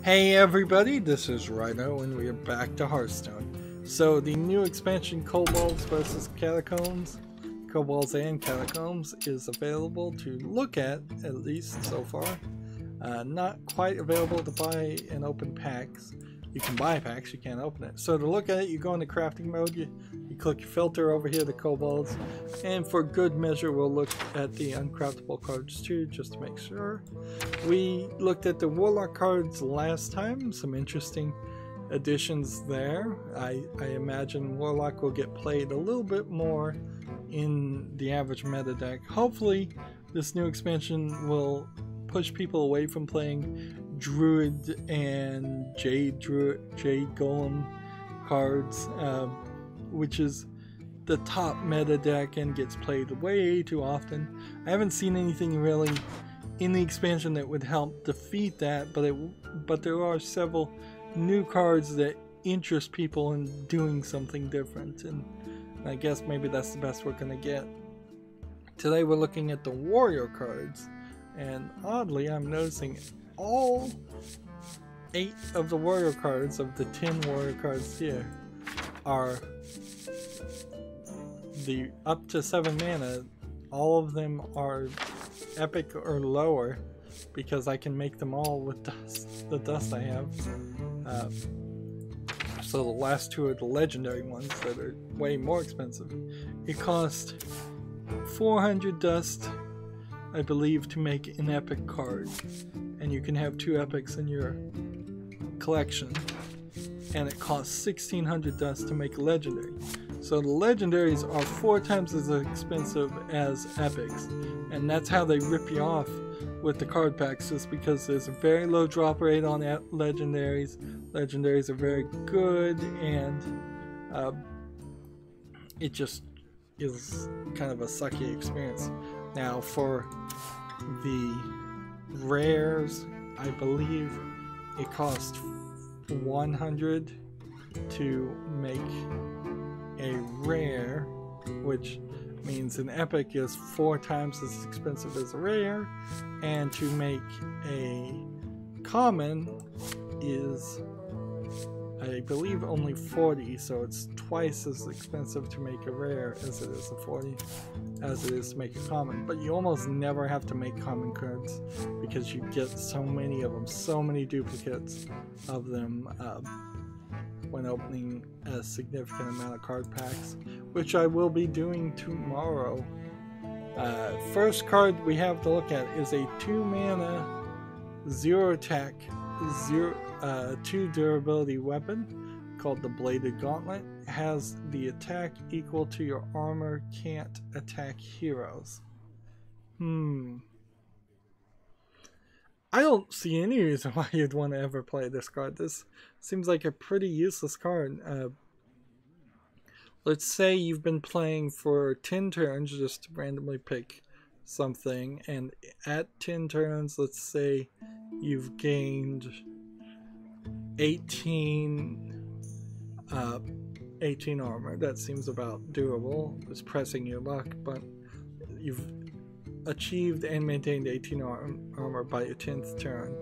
Hey everybody, this is Rydo and we are back to Hearthstone. So the new expansion Kobolds versus Catacombs, Kobolds and Catacombs is available to look at least so far. Not quite available to buy and open packs. You can buy packs, you can't open it. So to look at it, you go into crafting mode, you click your filter over here, the Kobolds, and for good measure we'll look at the uncraftable cards too, just to make sure. We looked at the Warlock cards last time, some interesting additions there. I imagine Warlock will get played a little bit more in the average meta deck. Hopefully this new expansion will push people away from playing Druid and Jade Golem cards, which is the top meta deck and gets played way too often. I haven't seen anything really in the expansion that would help defeat that, but there are several new cards that interest people in doing something different, and I guess maybe that's the best we're gonna get. Today we're looking at the warrior cards, and oddly I'm noticing all 8 of the warrior cards of the 10 warrior cards here are the up to 7 mana. All of them are epic or lower because I can make them all with dust, the dust I have. So the last 2 are the legendary ones that are way more expensive. It costs 400 dust, I believe, to make an epic card, and you can have 2 epics in your collection, and it costs 1600 dust to make a legendary. So the legendaries are 4 times as expensive as epics, and that's how they rip you off with the card packs, just because there's a very low drop rate on legendaries. Legendaries are very good, and it just is kind of a sucky experience. Now for the rares, I believe it costs 100 to make a rare, which means an epic is 4 times as expensive as a rare, and to make a common is, I believe, only 40, so it's twice as expensive to make a rare as it is a 40 as it is to make a common. But you almost never have to make common cards because you get so many of them, so many duplicates of them when opening a significant amount of card packs, which I will be doing tomorrow. First card we have to look at is a 2 mana, 0 attack, 2 durability weapon called the Bladed Gauntlet. It has the attack equal to your armor, can't attack heroes. I don't see any reason why you'd want to ever play this card. This seems like a pretty useless card. Let's say you've been playing for 10 turns, just randomly pick something, and at 10 turns, let's say you've gained 18 armor. That seems about doable. It's pressing your luck, but you've achieved and maintained 18 armor by your 10th turn.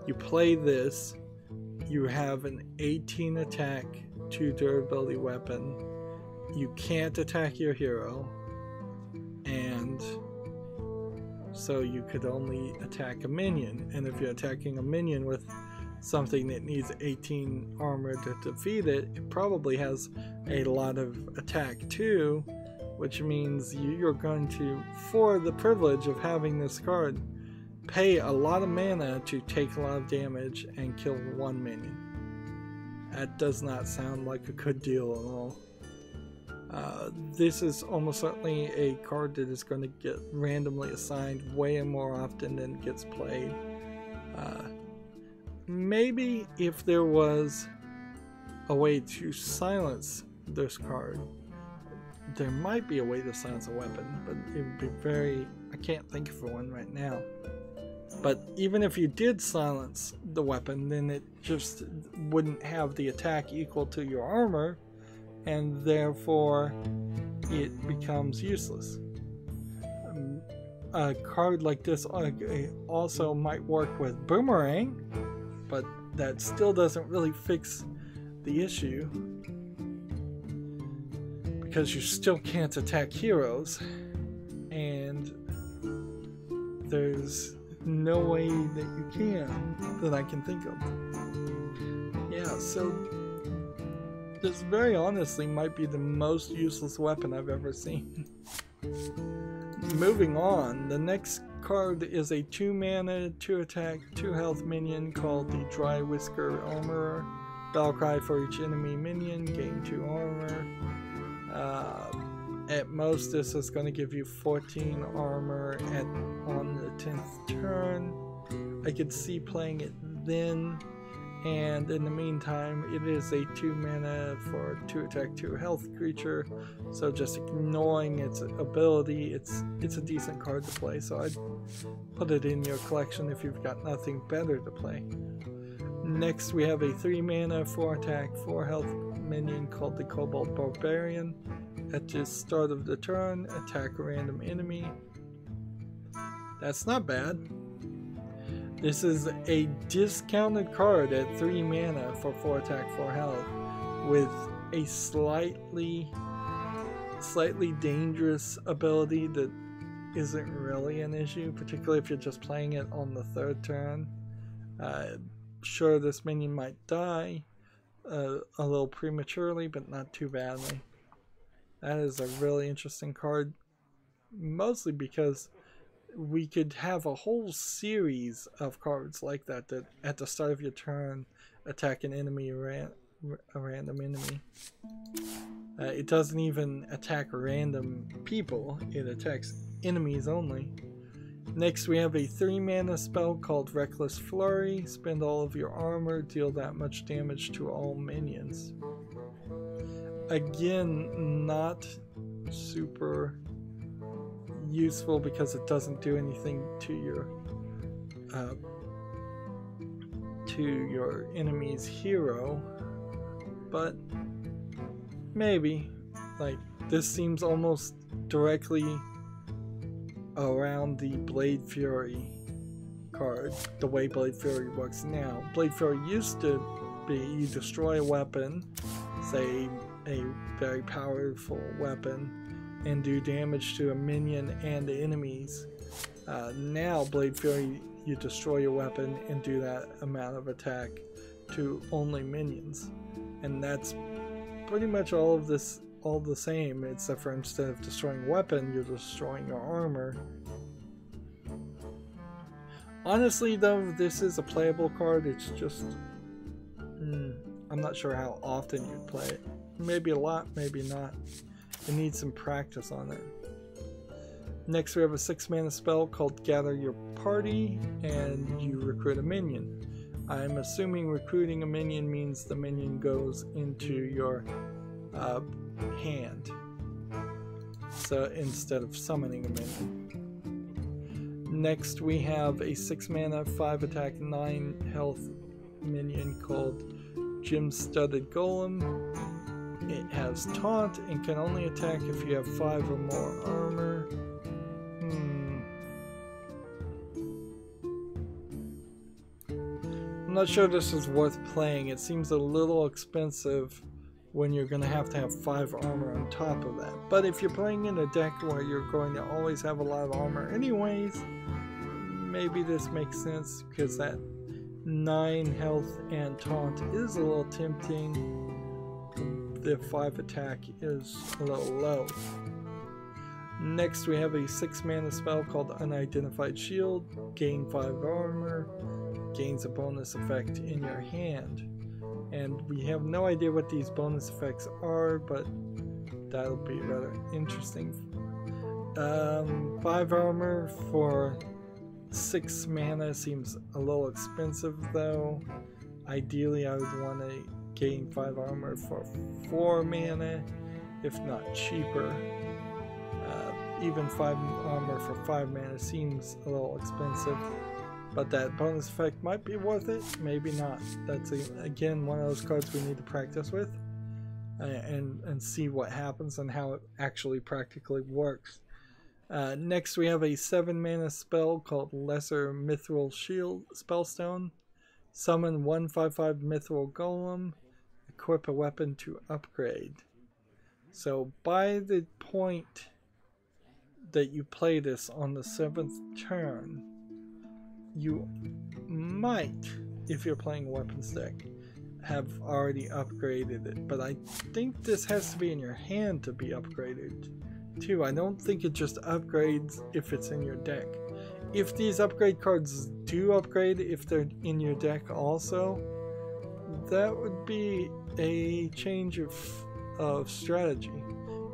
You play this, you have an 18 attack, 2 durability weapon. You can't attack your hero, and so you could only attack a minion, and if you're attacking a minion with something that needs 18 armor to defeat it, it probably has a lot of attack too, which means you're going to, for the privilege of having this card, pay a lot of mana to take a lot of damage and kill 1 minion. That does not sound like a good deal at all. This is almost certainly a card that is going to get randomly assigned way more often than it gets played. Maybe if there was a way to silence this card, there might be a way to silence a weapon, but it would be very... I can't think of one right now. But even if you did silence the weapon, then it just wouldn't have the attack equal to your armor, and therefore it becomes useless. A card like this also might work with Boomerang, but that still doesn't really fix the issue, because you still can't attack heroes, and there's no way that you can that I can think of. Yeah, so this very honestly might be the most useless weapon I've ever seen. Moving on, the next card is a 2 mana, 2 attack, 2 health minion called the Dry Whisker Armorer. Battle cry for each enemy minion, gain 2 armor. At most, this is going to give you 14 armor on the 10th turn. I could see playing it then, and in the meantime, it is a 2 mana for 2 attack, 2 health creature. So just ignoring its ability, it's a decent card to play. So I'd put it in your collection if you've got nothing better to play. Next, we have a 3 mana, 4 attack, 4 health minion called the Cobalt Barbarian. At the start of the turn, attack a random enemy. That's not bad. This is a discounted card at 3 mana for 4 attack, 4 health, with a slightly dangerous ability that isn't really an issue, particularly if you're just playing it on the 3rd turn. Sure, this minion might die a little prematurely, but not too badly. That is a really interesting card, mostly because we could have a whole series of cards like that that at the start of your turn attack an enemy, a random enemy. It doesn't even attack random people, it attacks enemies only. Next, we have a 3 mana spell called Reckless Flurry. Spend all of your armor, deal that much damage to all minions. Again, not super useful because it doesn't do anything to your enemy's hero, but maybe. Like, this seems almost directly around the Blade Fury card, the way Blade Fury works now. Blade Fury used to be you destroy a weapon, say a very powerful weapon, and do damage to a minion and the enemies. Now Blade Fury, you destroy your weapon and do that amount of attack to only minions, and that's pretty much all the same, except for instead of destroying a weapon, you're destroying your armor. Honestly though, this is a playable card. It's just I'm not sure how often you'd play it. Maybe a lot, maybe not. It needs some practice on it. Next, we have a 6 mana spell called Gather Your Party, and you recruit a minion. I'm assuming recruiting a minion means the minion goes into your hand, so instead of summoning a minion. Next, we have a 6 mana, 5 attack, 9 health minion called Studded Golem. It has taunt and can only attack if you have 5 or more armor. I'm not sure this is worth playing. It seems a little expensive when you're going to have 5 armor on top of that. But if you're playing in a deck where you're going to always have a lot of armor anyways, maybe this makes sense, because that 9 health and taunt is a little tempting. The 5 attack is a little low. Next, we have a 6 mana spell called Unidentified Shield. Gain 5 armor, gains a bonus effect in your hand. And we have no idea what these bonus effects are, but that'll be rather interesting. 5 armor for 6 mana seems a little expensive though. Ideally, I would want to gain 5 armor for 4 mana, if not cheaper. Even 5 armor for 5 mana seems a little expensive, but that bonus effect might be worth it, maybe not. That's again one of those cards we need to practice with and see what happens and how it actually practically works. Next, we have a 7 mana spell called Lesser Mithril Shield Spellstone. Summon 1/5/5 Mithril Golem. Equip a weapon to upgrade. So by the point that you play this on the 7th turn, you might, if you're playing a weapons deck, have already upgraded it. But I think this has to be in your hand to be upgraded too. I don't think it just upgrades if it's in your deck. If these upgrade cards do upgrade if they're in your deck also, that would be a change of strategy.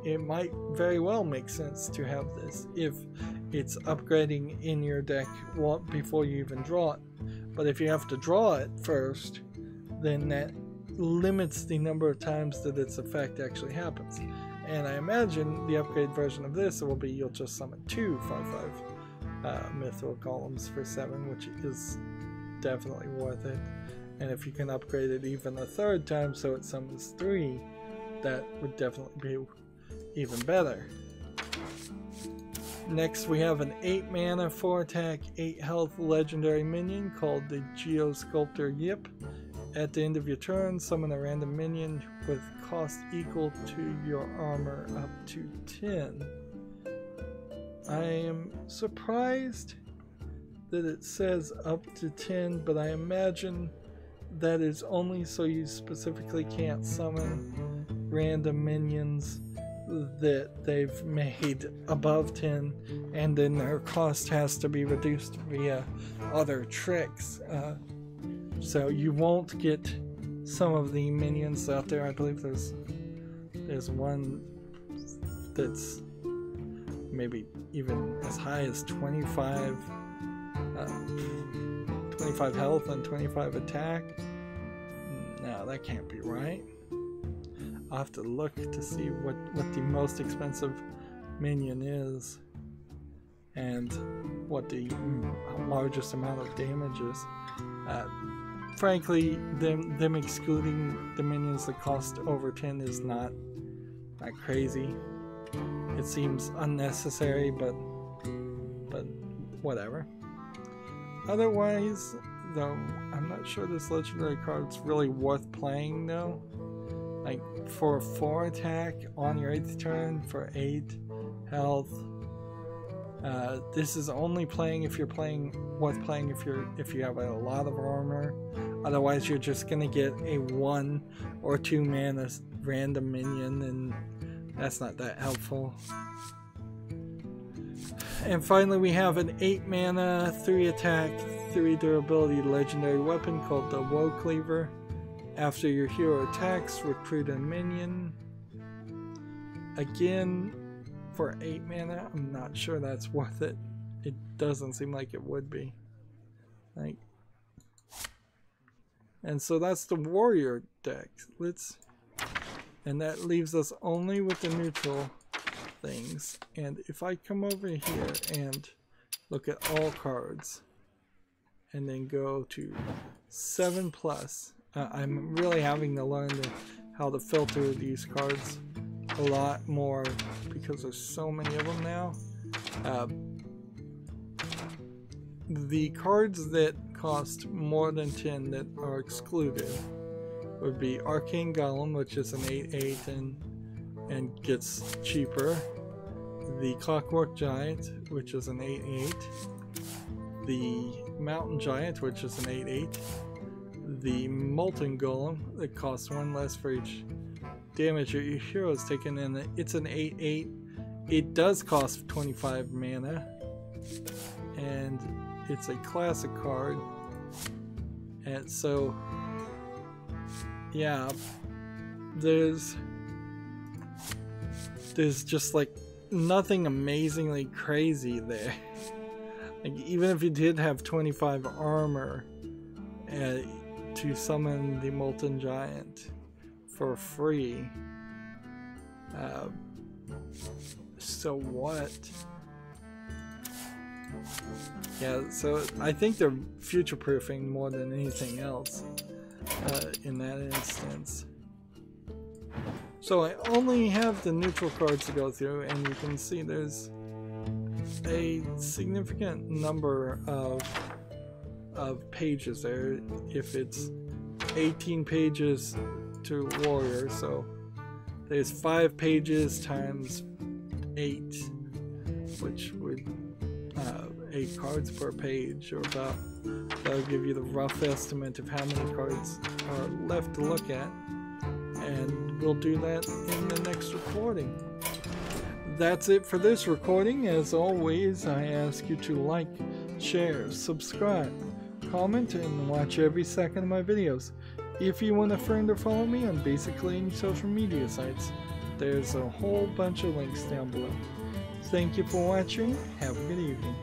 It might very well make sense to have this if it's upgrading in your deck before you even draw it. But if you have to draw it first, then that limits the number of times that its effect actually happens. And I imagine the upgrade version of this will be you'll just summon 2 5/5 Mithril Golems for 7, which is definitely worth it. And if you can upgrade it even a 3rd time so it summons 3, that would definitely be even better. Next we have an 8 mana, 4 attack, 8 health legendary minion called the Geo Sculptor Yip. At the end of your turn, summon a random minion with cost equal to your armor up to 10. I am surprised that it says up to 10, but I imagine that is only so you specifically can't summon random minions that they've made above 10, and then their cost has to be reduced via other tricks. So you won't get some of the minions out there. I believe there's one that's maybe even as high as 25 health and 25 attack. No, that can't be right. I'll have to look to see what the most expensive minion is and what the largest amount of damage is. Frankly, them excluding the minions that cost over 10 is not crazy. It seems unnecessary, but whatever. Otherwise, though, I'm not sure this legendary card's really worth playing though. Like for 4 attack on your 8th turn for 8 health. This is only playing if you're worth playing if you have a lot of armor. Otherwise, you're just gonna get a 1 or 2 mana random minion, and that's not that helpful. And finally, we have an 8 mana, 3 attack, 3 durability legendary weapon called the Cleaver. After your hero attacks, recruit a minion. Again, for 8 mana, I'm not sure that's worth it. It doesn't seem like it would be. And so that's the warrior deck. And that leaves us only with the neutral things. And if I come over here and look at all cards, and then go to 7+, I'm really having to learn how to filter these cards a lot more because there's so many of them now. The cards that cost more than 10 that are excluded would be Arcane Golem, which is an 8/8 and gets cheaper. The Clockwork Giant, which is an 8/8. The Mountain Giant, which is an 8/8. The Molten Golem, that costs 1 less for each damage your hero is taken, and it's an 8/8. It does cost 25 mana, and it's a classic card. And so, yeah, there's just like nothing amazingly crazy there. Like, even if you did have 25 armor to summon the Molten Giant for free, so what? Yeah, so I think they're future-proofing more than anything else in that instance. So I only have the neutral cards to go through, and you can see there's a significant number of of pages there. If it's 18 pages to warrior, so there's 5 pages times 8, which would 8 cards per page, or about, that'll give you the rough estimate of how many cards are left to look at, and we'll do that in the next recording. That's it for this recording. As always, I ask you to like, share, subscribe, comment, and watch every second of my videos. If you want to friend or follow me on basically any social media sites, there's a whole bunch of links down below. Thank you for watching. Have a good evening.